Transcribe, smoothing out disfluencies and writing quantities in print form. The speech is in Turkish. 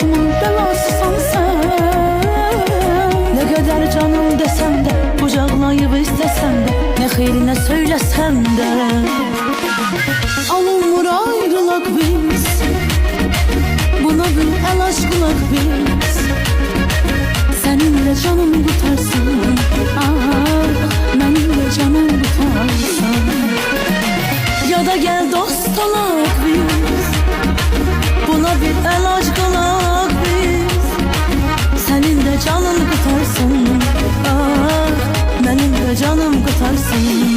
başımın belasısan sen. Ne kadar canım desem de, kucaklayıp istesem de, ne hayrine söylesem de. Alınmır ayrılak biz, buna bir el aşkılak biz. Seninle canım tutarsın, ah, benimle canım tutarsın. Ya da gel dost olak biz, buna bir el aşkılak biz. Seninle canım tutarsın, ah, benimle canım tutarsın.